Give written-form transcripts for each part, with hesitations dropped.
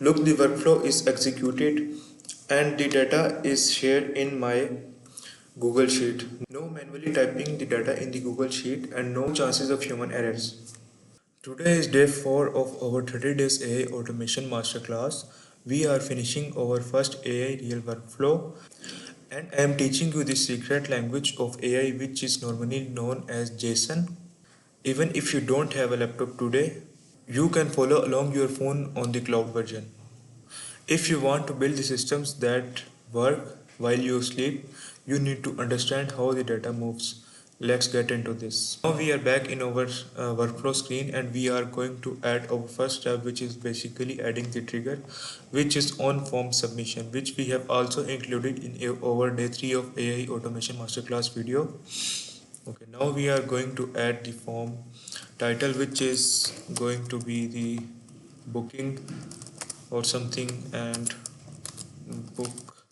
Look, the workflow is executed and the data is shared in my Google Sheet. No manually typing the data in the Google Sheet and no chances of human errors. Today is day 4 of our 30 days AI automation masterclass. We are finishing our first AI real workflow and I am teaching you the secret language of AI, which is normally known as JSON. Even if you don't have a laptop today, you can follow along your phone on the cloud version. If you want to build the systems that work while you sleep, you need to understand how the data moves. Let's get into this. Now we are back in our workflow screen and we are going to add our first step, which is basically adding the trigger, which is on form submission, which we have also included in our day 3 of AI automation masterclass video. Okay, now we are going to add the form title, which is going to be the booking or something, and book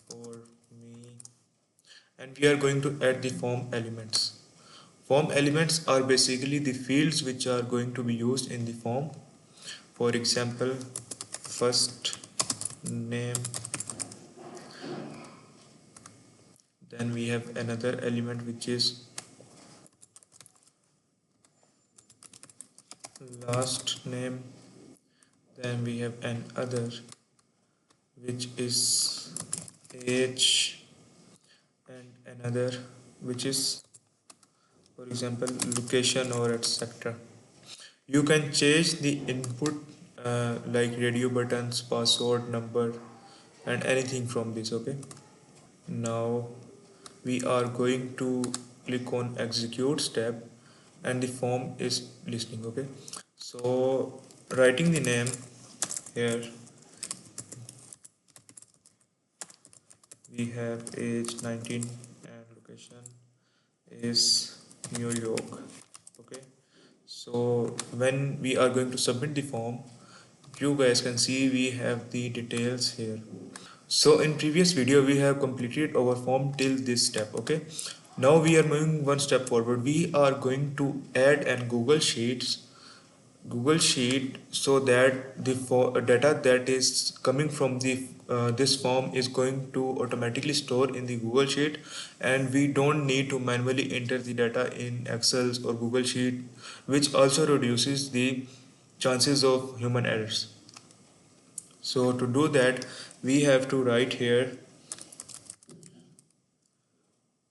for me, and we are going to add the form elements. Form elements are basically the fields which are going to be used in the form. For example, first name, then we have another element which is last name, then we have another which is age, and another which is, for example, location or etc. You can change the input like radio buttons, password, number, and anything from this. Okay, now we are going to click on execute step and the form is listening. Okay, so writing the name here, we have age 19 and location is New York. Okay, so when we are going to submit the form, you guys can see we have the details here. So in previous video we have completed our form till this step. Okay, now we are moving one step forward. We are going to add an Google Sheet so that the data that is coming from the this form is going to automatically store in the Google Sheet, and we don't need to manually enter the data in Excel or Google Sheet, which also reduces the chances of human errors. So to do that, we have to write here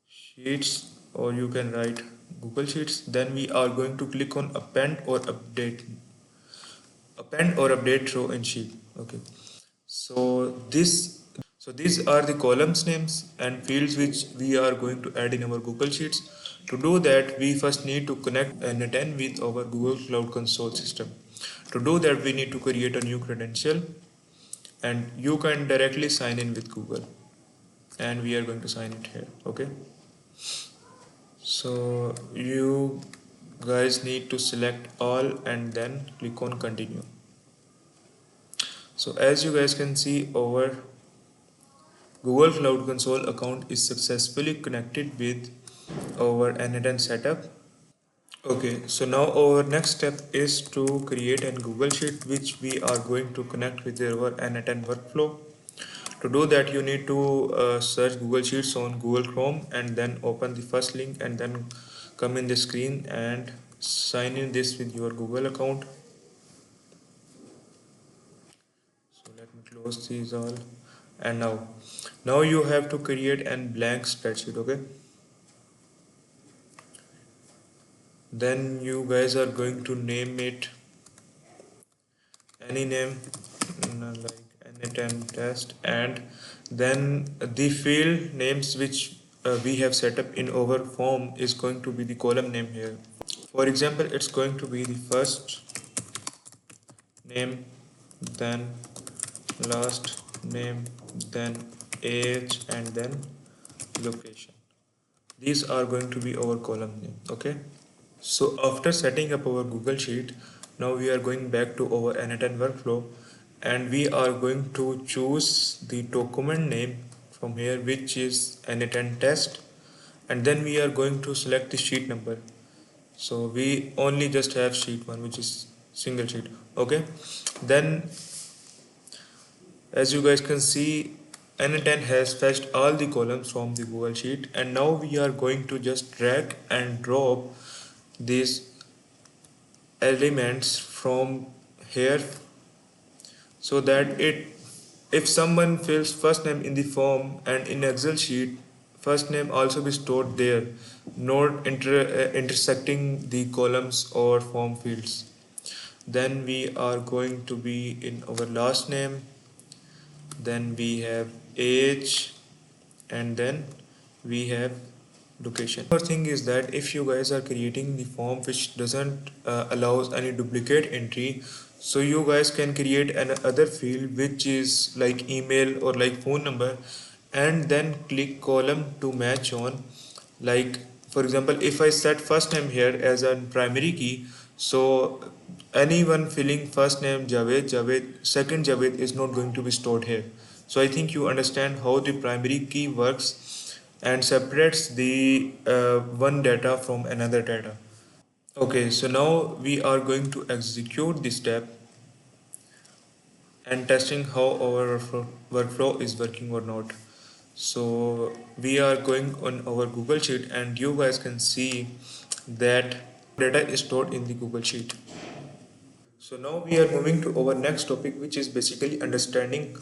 sheets, or you can write Google Sheets. Then we are going to click on append or update row in sheet. Okay, so these are the columns names and fields which we are going to add in our Google Sheets. To do that, we first need to connect n8n with our Google Cloud Console system. To do that, we need to create a new credential, and you can directly sign in with Google, and we are going to sign it here. Okay, so you guys need to select all and then click on continue. So as you guys can see, our Google Cloud Console account is successfully connected with our n8n setup. Okay, so now our next step is to create a Google Sheet which we are going to connect with our n8n workflow. To do that, you need to search Google Sheets on Google Chrome and then open the first link and then come in the screen and sign in this with your Google account. So let me close these all, and now you have to create a blank spreadsheet. Okay, then you guys are going to name it any name, like n8n test, and then the field names which we have set up in our form is going to be the column name here. For example, it's going to be the first name, then last name, then age, and then location. These are going to be our column name. Okay, so after setting up our Google Sheet, now we are going back to our n8n workflow, and we are going to choose the document name from here, which is n8n test, and then we are going to select the sheet number. So we only just have sheet 1, which is single sheet. Okay, then As you guys can see, n8n has fetched all the columns from the Google Sheet, and now we are going to just drag and drop these elements from here, so that if someone fills first name in the form and in Excel sheet, first name also be stored there, not intersecting the columns or form fields. Then we are going to be in our last name, then we have age, and then we have location. One thing is that if you guys are creating the form which doesn't allows any duplicate entry, so you guys can create another field which is like email or like phone number, and then click column to match on. Like for example, if I set first name here as a primary key, so anyone filling first name Javed, second Javed is not going to be stored here. So I think you understand how the primary key works and separates the one data from another data. Okay, so now we are going to execute this step and testing how our workflow is working or not. So we are going on our Google Sheet, and you guys can see that data is stored in the Google Sheet. So now we are moving to our next topic, which is basically understanding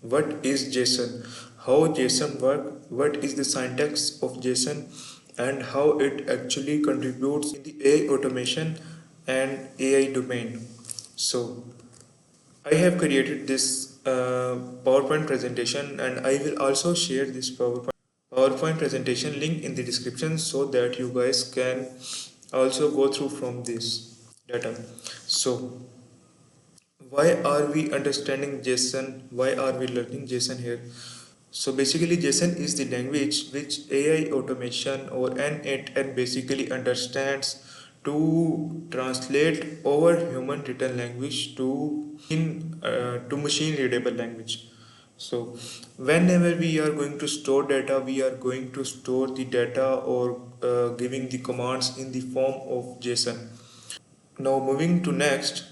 what is JSON, how JSON work, what is the syntax of JSON, and how it actually contributes in the AI automation and AI domain. So I have created this PowerPoint presentation, and I will also share this PowerPoint presentation link in the description, so that you guys can also go through from this data. So why are we understanding JSON? Why are we learning JSON here? So basically JSON is the language which AI automation or n8n basically understands to translate our human written language to machine readable language. So whenever we are going to store data, we are going to store the data or giving the commands in the form of JSON. Now moving to next,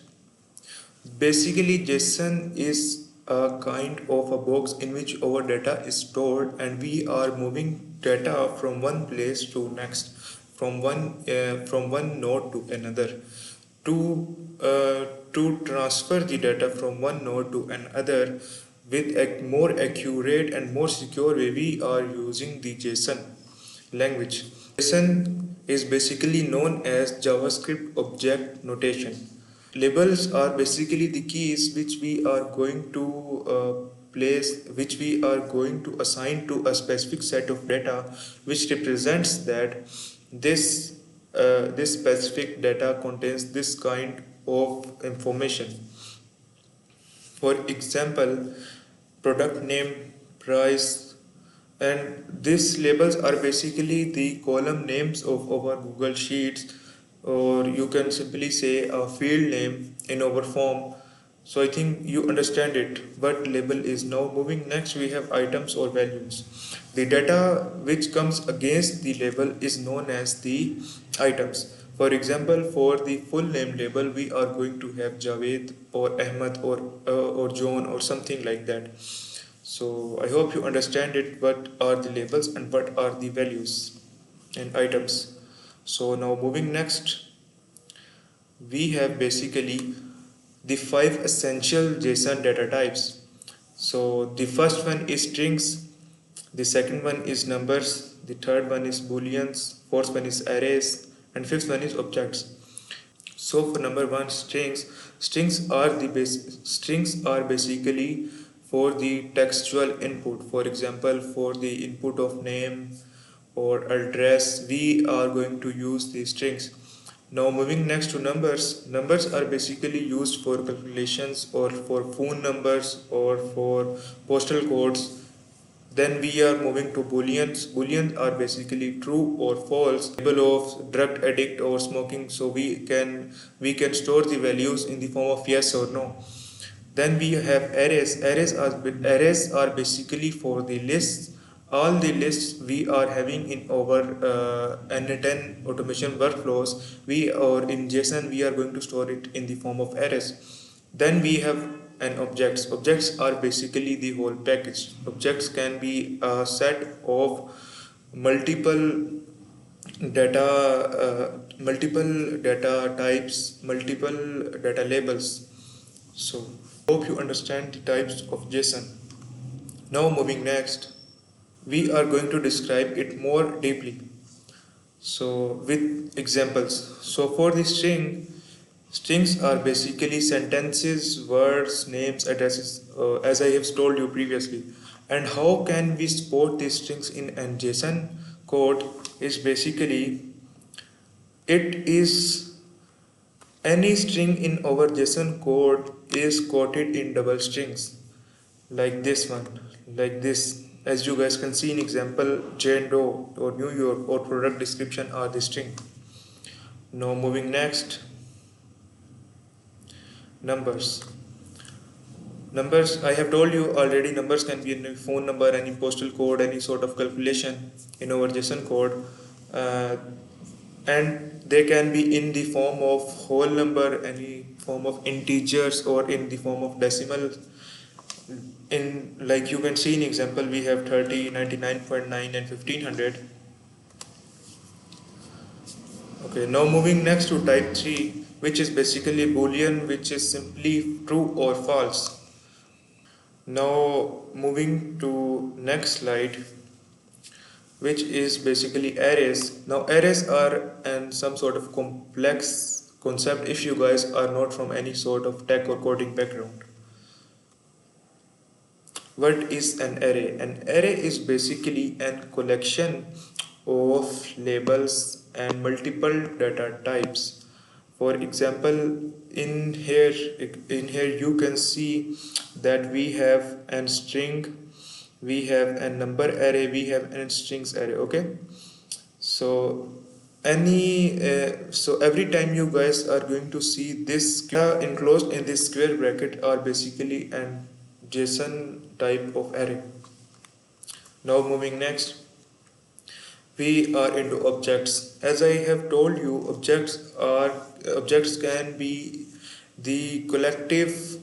basically JSON is a kind of a box in which our data is stored, and we are moving data from one place to next, from one node to another. To transfer the data from one node to another with a more accurate and more secure way, we are using the JSON language. JSON is basically known as JavaScript object notation. Labels are basically the keys which we are going to which we are going to assign to a specific set of data, which represents that this specific data contains this kind of information. For example, product name, price, and these labels are basically the column names of our Google Sheets, or you can simply say a field name in our form. So I think you understand it. What label is now. Moving next, we have items or values. The data which comes against the label is known as the items. For example, for the full name label, we are going to have Javed or Ahmed or John or something like that. So I hope you understand it. What are the labels and what are the values and items? So now moving next, we have basically the 5 essential JSON data types. So the first one is strings, the second one is numbers, the third one is booleans, fourth one is arrays, and fifth one is objects. So for number one, strings are basically for the textual input. For example, for the input of name or address, we are going to use the strings. Now moving next to numbers. Numbers are basically used for calculations or for phone numbers or for postal codes. Then we are moving to booleans. Booleans are basically true or false. Label of drug addict or smoking. So we can store the values in the form of yes or no. Then we have arrays. Arrays are basically for the lists. All the lists we are having in our n8n automation workflows, we or in JSON we are going to store it in the form of arrays. Then we have and objects. Objects are basically the whole package. Objects can be a set of multiple multiple data types, multiple data labels. So hope you understand the types of JSON. Now moving next, we are going to describe it more deeply. So with examples. So for the strings are basically sentences, words, names, addresses, as I have told you previously. And how can we support these strings in an JSON code is basically it is any string in our JSON code is quoted in double strings like this one, like this. As you guys can see in example, Jane Doe or New York or product description are the string. Now moving next, numbers. Numbers, I have told you already, numbers can be any phone number, any postal code, any sort of calculation in our JSON code. Uh, and they can be in the form of whole number, any form of integers, or in the form of decimal. In like you can see in example, we have 30, 99.9 and 1500. Okay, now moving next to type 3, which is basically boolean, which is simply true or false. Now moving to next slide, which is basically arrays. Now arrays are some sort of complex concept if you guys are not from any sort of tech or coding background. What is an array? An array is basically a collection of labels and multiple data types. For example, in here you can see that we have a string, we have a number array, we have a strings array. Okay, so so every time you guys are going to see this enclosed in this square bracket are basically an JSON type of array. Now moving next, we are into objects. As I have told you, objects can be the collective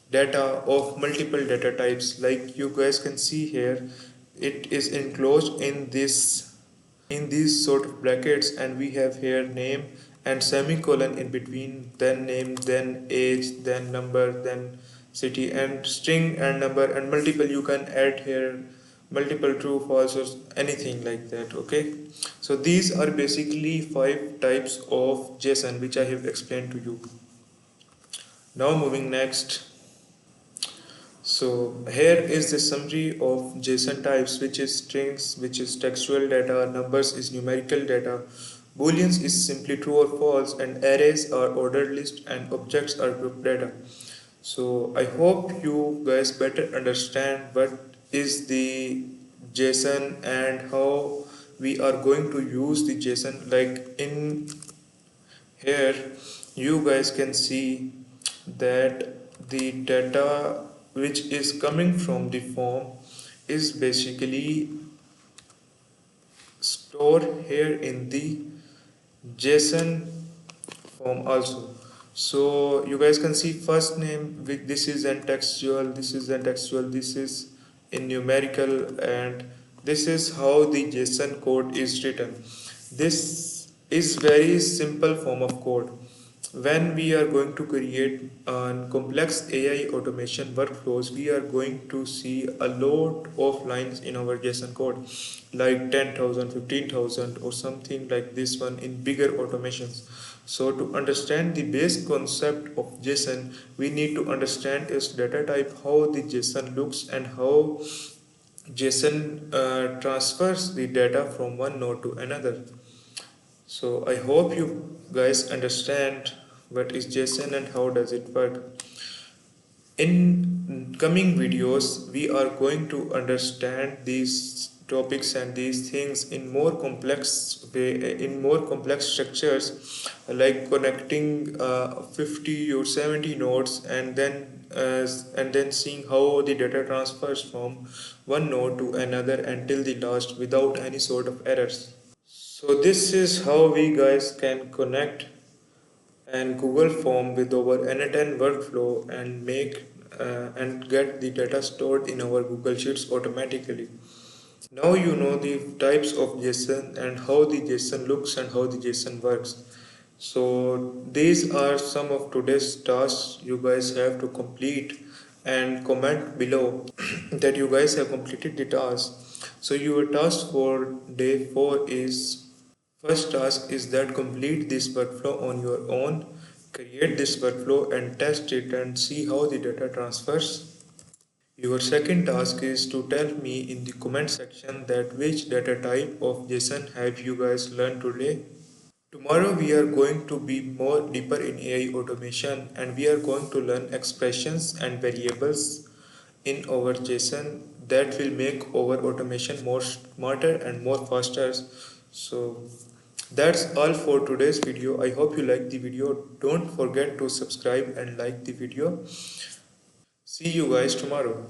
data of multiple data types. Like you guys can see here, it is enclosed in these sort of brackets, and we have here name and semicolon in between, then name, then age, then number, then city, and string and number and multiple. You can add here multiple true, false, or anything like that. Okay, so these are basically 5 types of JSON which I have explained to you. Now moving next, so here is the summary of JSON types, which is strings, which is textual data, numbers is numerical data, booleans is simply true or false, and arrays are ordered list, and objects are group data. So I hope you guys better understand what is the JSON and how we are going to use the JSON. Like in here, you guys can see that the data which is coming from the form is basically stored here in the JSON form also. So you guys can see first name, this is in textual, this is in textual, this is in numerical, and this is how the JSON code is written. This is very simple form of code. When we are going to create complex AI automation workflows, we are going to see a lot of lines in our JSON code, like 10,000, 15,000, or something like this one in bigger automations. So to understand the base concept of JSON, we need to understand its data type, how the JSON looks, and how JSON transfers the data from one node to another. So I hope you guys understand what is JSON and how does it work. In coming videos, we are going to understand these topics and these things in more complex way, in more complex structures, like connecting 50 or 70 nodes, and then seeing how the data transfers from one node to another until the last without any sort of errors. So this is how we guys can connect and Google Form with our n8n workflow and make and get the data stored in our Google Sheets automatically. Now you know the types of JSON and how the JSON looks and how the JSON works. So these are some of today's tasks you guys have to complete, and comment below that you guys have completed the task. So your task for day 4 is, first task is that complete this workflow on your own. Create this workflow and test it and see how the data transfers. Your second task is to tell me in the comment section that which data type of JSON have you guys learned today. Tomorrow we are going to be more deeper in AI automation, and we are going to learn expressions and variables in our JSON that will make our automation more smarter and more faster. So that's all for today's video. I hope you like the video. Don't forget to subscribe and like the video. See you guys tomorrow.